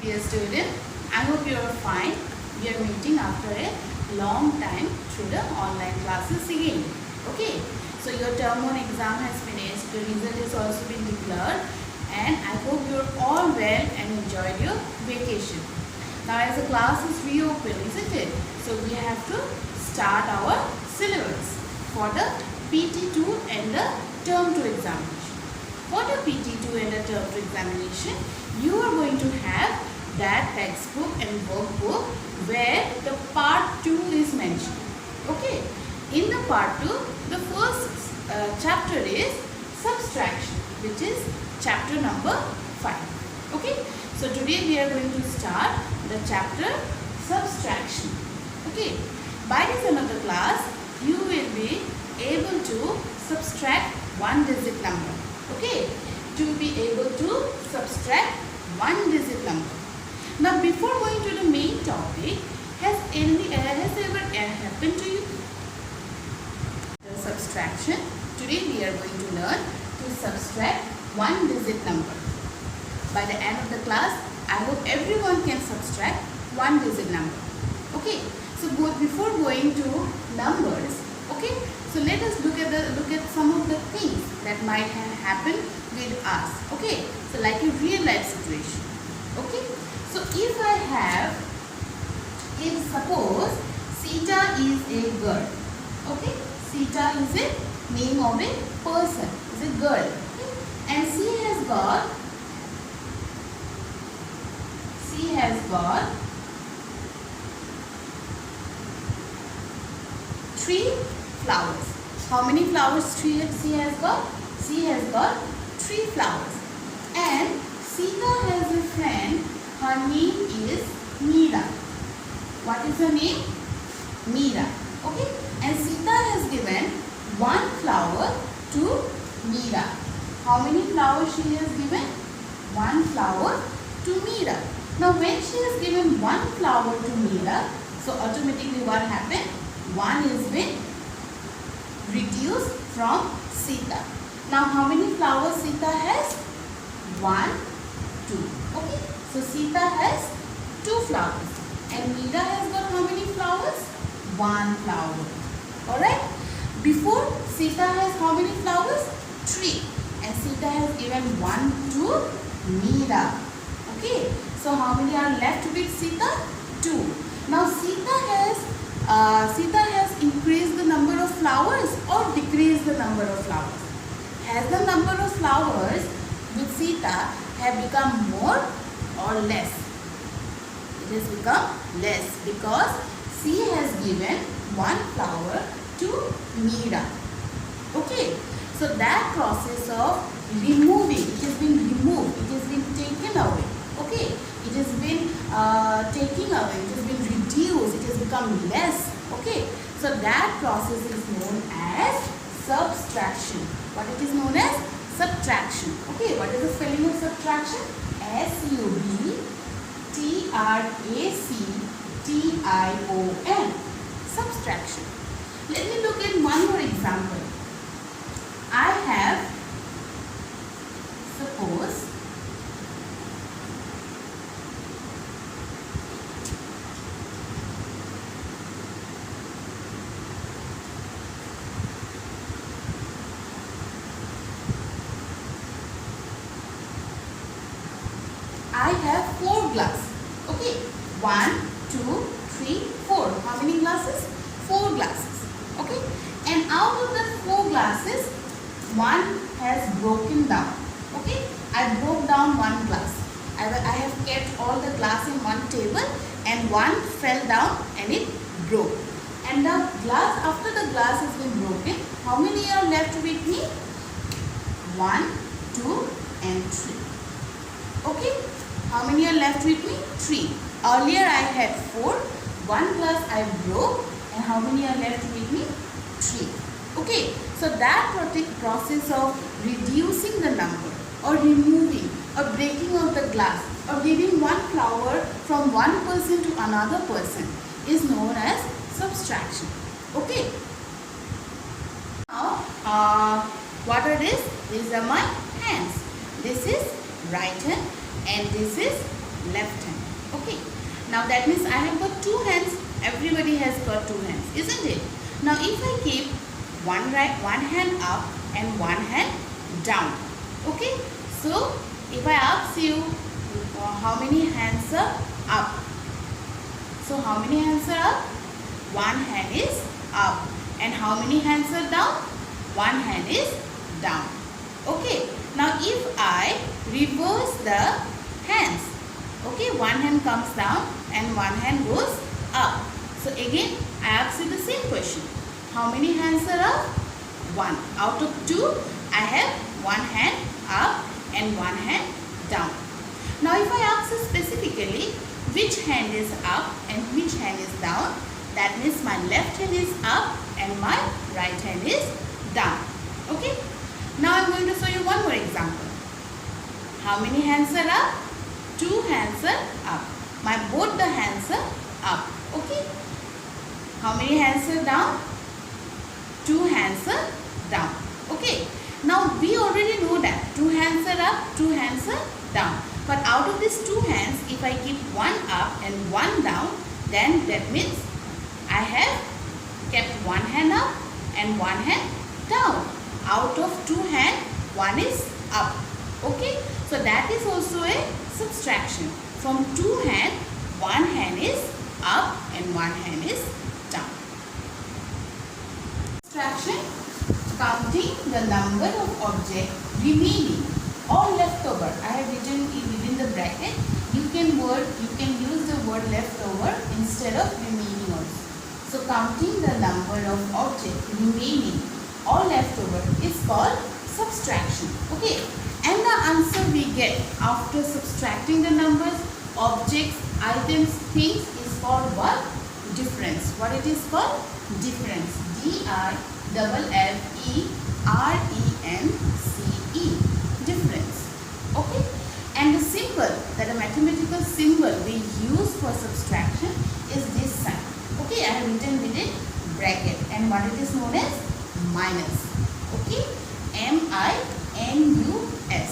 Dear student, I hope you are fine. We are meeting after a long time through the online classes again. Okay, so your term 1 exam has finished, the result has also been declared, and I hope you are all well and enjoyed your vacation. Now as the class is reopened, isn't it? So we have to start our syllabus for the PT2 and the term 2 examination. For the PT2 and the term 2 examination, you are going to have that textbook and workbook where the part 2 is mentioned. Okay, in the part 2, the first chapter is subtraction, which is chapter number 5. Okay, so today we are going to start the chapter subtraction. Okay, by this end of the class, you will be able to subtract one digit number. Okay, to be able to subtract one digit number. Now before going to the main topic, has ever happened to you? The subtraction. Today we are going to learn to subtract one digit number. By the end of the class, I hope everyone can subtract one digit number. Okay, so before going to numbers, okay, so let us look at some of the things that might have happened with us. Okay, so like a real life situation. Okay, so if suppose Sita is a girl. Okay, Sita is a name of a person, is a girl. Okay? And she has got 3 flowers. How many flowers she has got? She has got 3 flowers. And Sita has a friend. Her name is Meera. What is her name? Meera. Okay. And Sita has given 1 flower to Meera. How many flowers she has given? 1 flower to Meera. Now when she has given 1 flower to Meera, so automatically what happened? 1 is been reduced from Sita. Now how many flowers Sita has? 1, 2. Okay. So Sita has 2 flowers. And Meera has got how many flowers? 1 flower. Alright. Before Sita has how many flowers? 3. And Sita has given 1 to Meera. Okay. So how many are left with Sita? 2. Now Sita has increased the number of flowers or decreased the number of flowers? Has the number of flowers with Sita have become more or less? It has become less because she has given 1 flower to Meera. Okay. So that process of removing, it has been removed, it has been taken away. Okay. It has been taken away, it has been reduced, it has become less. Okay. So that process is known as subtraction. What it is known as? Subtraction. Okay. What is the spelling of subtraction? S-U-B-T-R-A-C-T-I-O-N. Subtraction. Let me look at one more example. I have, suppose, I have 4 glasses. Okay, 1, 2, 3, 4. How many glasses? 4 glasses. Okay, and out of the 4 glasses, 1 has broken down. Okay, I broke down 1 glass. I have kept all the glass in one table, and 1 fell down and it broke. And the glass, after the glass has been broken, how many are left with me? 1, 2, and 3. Okay. How many are left with me? 3. Earlier I had 4. 1 glass I broke. And how many are left with me? 3. Okay. So that process of reducing the number or removing or breaking of the glass or giving 1 flower from one person to another person is known as subtraction. Okay. Now, what are these? These are my hands. This is right hand and this is left hand. Okay. Now that means I have got two hands. Everybody has got two hands, isn't it? Now if I keep one hand up and one hand down. Okay. So if I ask you how many hands are up? So how many hands are up? One hand is up. And how many hands are down? One hand is down. Okay. Now if I reverse the hands. Okay. One hand comes down and one hand goes up. So again I ask you the same question. How many hands are up? One. Out of two, I have one hand up and one hand down. Now if I ask you specifically which hand is up and which hand is down, that means my left hand is up and my right hand is down. Okay. Now I am going to show you one more example. How many hands are up? Two hands are up. Both the hands are up. Okay. How many hands are down? Two hands are down. Okay. Now we already know that two hands are up, two hands are down. But out of these two hands, if I keep one up and one down, then that means I have kept one hand up and one hand down. Out of two hands, one is up. Okay. So that is also a subtraction. From two hands, one hand is up and one hand is down. Subtraction, counting the number of objects remaining or leftover. I have written within the bracket. You can use the word leftover instead of remaining also. So counting the number of objects remaining or leftover is called subtraction. Okay. And the answer we get after subtracting the numbers, objects, items, things is called what? Difference. What it is called? Difference. D-I-double-F-E-R-E-N-C-E. Difference. Okay. And the symbol, that a mathematical symbol we use for subtraction is this sign. Okay. I have written with a bracket. And what it is known as? Minus. Okay. M-I-N-U-S.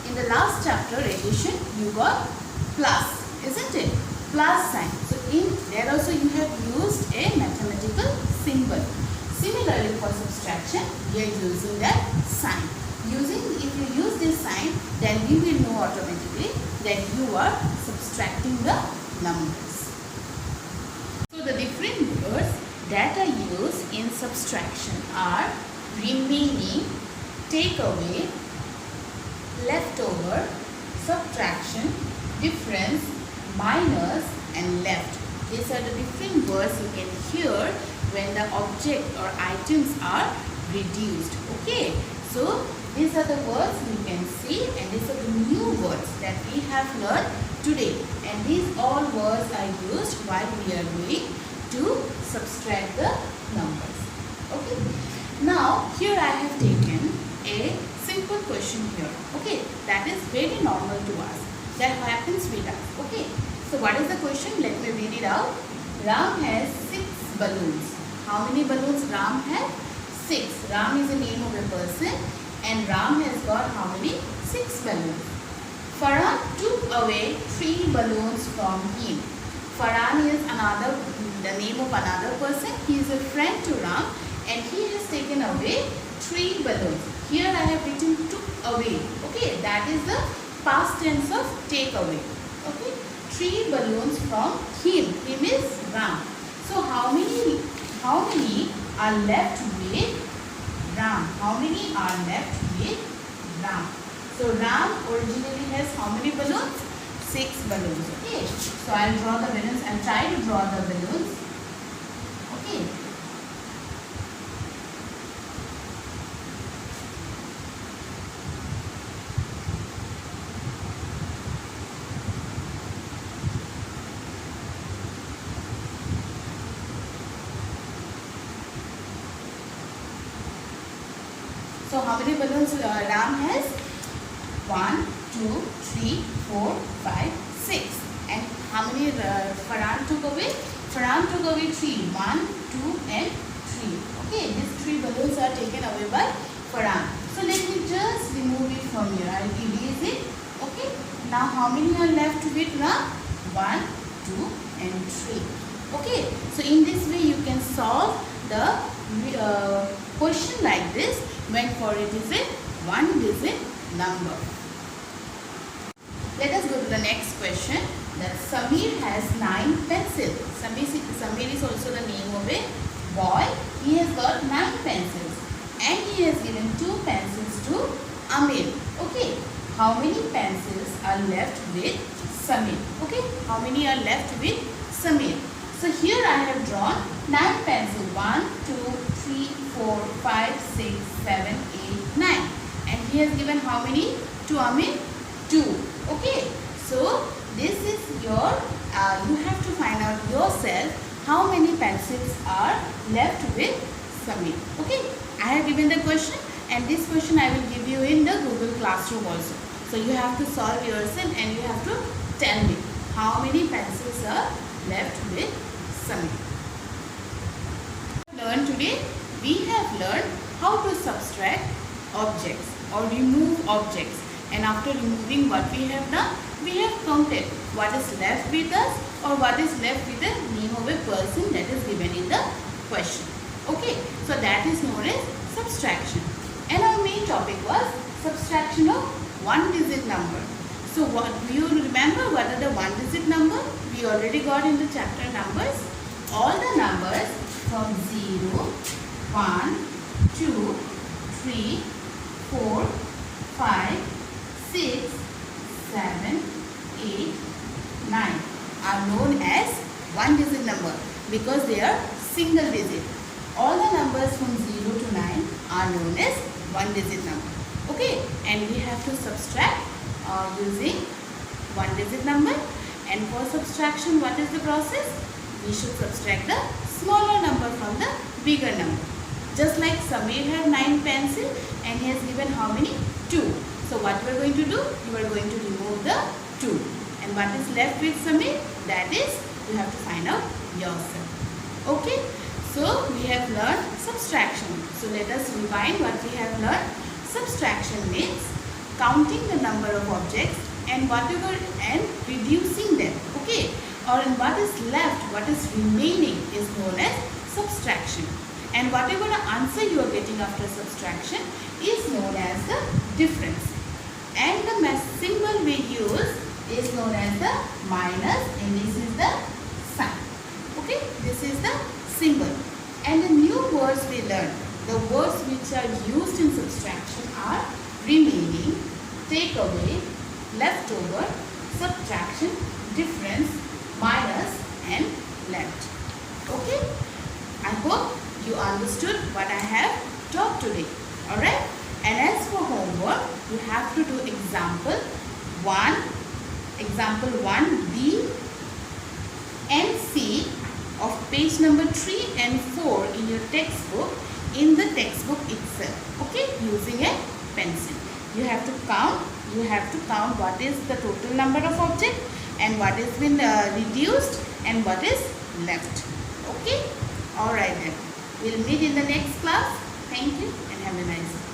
In the last chapter addition, you got plus, isn't it? Plus sign. So in there also you have used a mathematical symbol. Similarly for subtraction, we are using that sign. If you use this sign, then you will know automatically that you are subtracting the numbers. So the different words that are used in subtraction are remaining, take away, leftover, subtraction, difference, minus and left. These are the different words you can hear when the object or items are reduced. Okay. So these are the words you can see and these are the new words that we have learned today. And these all words are used while we are doing to subtract the numbers. Okay. Now here I have taken a simple question here. Okay. That is very normal to us. That happens with us. Okay. So what is the question? Let me read it out. Ram has 6 balloons. How many balloons Ram has? 6. Ram is the name of a person and Ram has got how many? 6 balloons. Farhan took away 3 balloons from him. Farhan is the name of another person. He is a friend to Ram and he has taken away 3 balloons. Here I have written took away. Okay, that is the past tense of take away. Okay, 3 balloons from him. Him is Ram. So how many are left with Ram? How many are left with Ram? So Ram originally has how many balloons? 6 balloons. Okay. So I'll draw the balloons and try to draw the balloons. Okay. So how many balloons Ram has? 1, 2, 3, 4, 5, 6. And how many Farhan took away? Farhan took away 3. 1, 2 and 3. Okay, these 3 balloons are taken away by Farhan. So let me just remove it from here. I will erase it. Okay. Now how many are left with Ram? 1, 1, 2 and 3. Okay, so in this way you can solve the question like this when for it is a one digit number. Let us go to the next question. That Samir has 9 pencils. Samir is also the name of a boy. He has got 9 pencils and he has given 2 pencils to Amir. Okay, how many pencils are left with Samir? Okay, how many are left with Samir? So here I have drawn 9 pencils. 1, 2, 3, 4, 5, 6, 7, 8, 9. And he has given how many to Amir? 2. Okay, so this is your, you have to find out yourself how many pencils are left with Samir. Okay, I have given the question and this question I will give you in the Google Classroom also. So you have to solve yourself and you have to tell me how many pencils are left with Samir. Today we have learned how to subtract objects or remove objects, and after removing what we have done, we have counted what is left with us or what is left with the name of a person that is given in the question. Okay, so that is known as subtraction. And our main topic was subtraction of one digit number. So what do you remember what are the one digit number? We already got in the chapter numbers. All the numbers from 0, 1, 2, 3, 4, 5, 6, 7, 8, 9 are known as one digit number because they are single digit. All the numbers from 0 to 9 are known as one digit number. Okay, and we have to subtract using one digit number. And for subtraction, what is the process? We should subtract the smaller number from the bigger number. Just like Samir had 9 pencils and he has given how many? 2. So what we are going to do? You are going to remove the 2. And what is left with Samir? That is, you have to find out yourself. Okay. So we have learned subtraction. So let us rewind what we have learned. Subtraction means counting the number of objects and whatever and reducing them. Okay. Or what is left, what is remaining is known as subtraction. And whatever the answer you are getting after subtraction is known as the difference. And the symbol we use is known as the minus, and this is the sign. Okay, this is the symbol. And the new words we learn, the words which are used in subtraction are remaining, take away, leftover, subtraction, difference, minus and left. Okay, I hope you understood what I have taught today. Alright, and as for homework, you have to do example 1B and C of page number 3 and 4 in your textbook, in the textbook itself. Okay, using a pencil. You have to count what is the total number of objects and what has been reduced and what is left. Okay, alright then. We'll meet in the next class. Thank you and have a nice day.